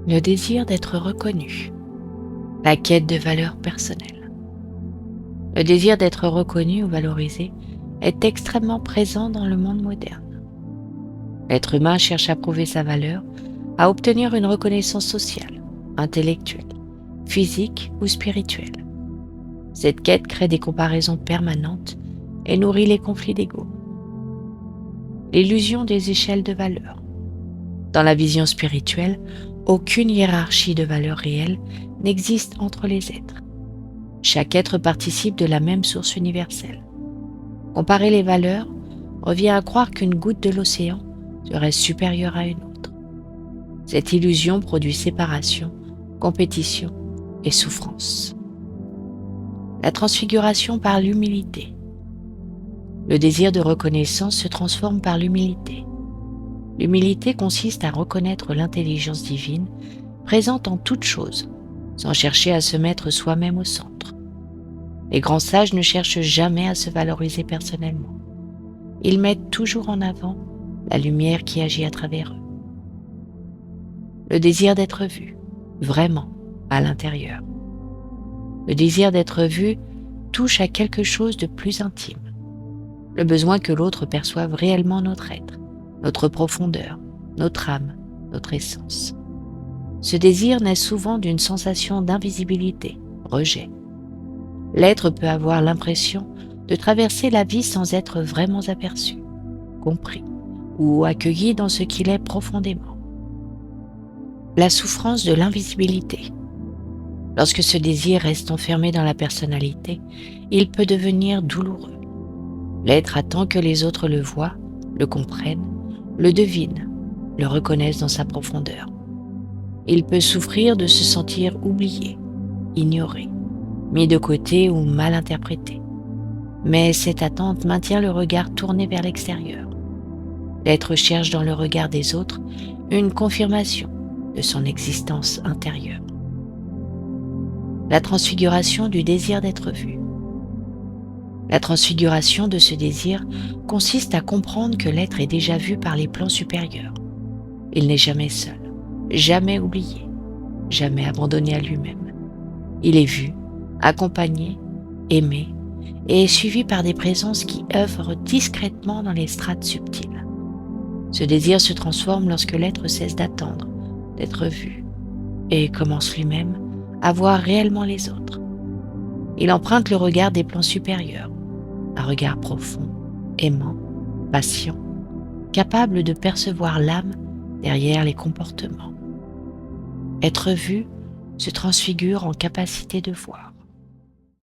Le désir d'être reconnu, la quête de valeur personnelle. Le désir d'être reconnu ou valorisé est extrêmement présent dans le monde moderne. L'être humain cherche à prouver sa valeur, à obtenir une reconnaissance sociale, intellectuelle, physique ou spirituelle. Cette quête crée des comparaisons permanentes et nourrit les conflits d'ego. L'illusion des échelles de valeur. Dans la vision spirituelle, aucune hiérarchie de valeurs réelles n'existe entre les êtres. Chaque être participe de la même source universelle. Comparer les valeurs revient à croire qu'une goutte de l'océan serait supérieure à une autre. Cette illusion produit séparation, compétition et souffrance. La transfiguration par l'humilité. Le désir de reconnaissance se transforme par l'humilité. L'humilité consiste à reconnaître l'intelligence divine présente en toute chose, sans chercher à se mettre soi-même au centre. Les grands sages ne cherchent jamais à se valoriser personnellement. Ils mettent toujours en avant la lumière qui agit à travers eux. Le désir d'être vu, vraiment, à l'intérieur. Le désir d'être vu touche à quelque chose de plus intime. Le besoin que l'autre perçoive réellement notre être, notre profondeur, notre âme, notre essence. Ce désir naît souvent d'une sensation d'invisibilité, rejet. L'être peut avoir l'impression de traverser la vie sans être vraiment aperçu, compris ou accueilli dans ce qu'il est profondément. La souffrance de l'invisibilité. Lorsque ce désir reste enfermé dans la personnalité, il peut devenir douloureux. L'être attend que les autres le voient, le comprennent, le devinent, le reconnaissent dans sa profondeur. Il peut souffrir de se sentir oublié, ignoré, mis de côté ou mal interprété. Mais cette attente maintient le regard tourné vers l'extérieur. L'être cherche dans le regard des autres une confirmation de son existence intérieure. La transfiguration du désir d'être vu. La transfiguration de ce désir consiste à comprendre que l'être est déjà vu par les plans supérieurs. Il n'est jamais seul, jamais oublié, jamais abandonné à lui-même. Il est vu, accompagné, aimé et est suivi par des présences qui œuvrent discrètement dans les strates subtiles. Ce désir se transforme lorsque l'être cesse d'attendre, d'être vu, et commence lui-même à voir réellement les autres. Il emprunte le regard des plans supérieurs, un regard profond, aimant, patient, capable de percevoir l'âme derrière les comportements. Être vu se transfigure en capacité de voir.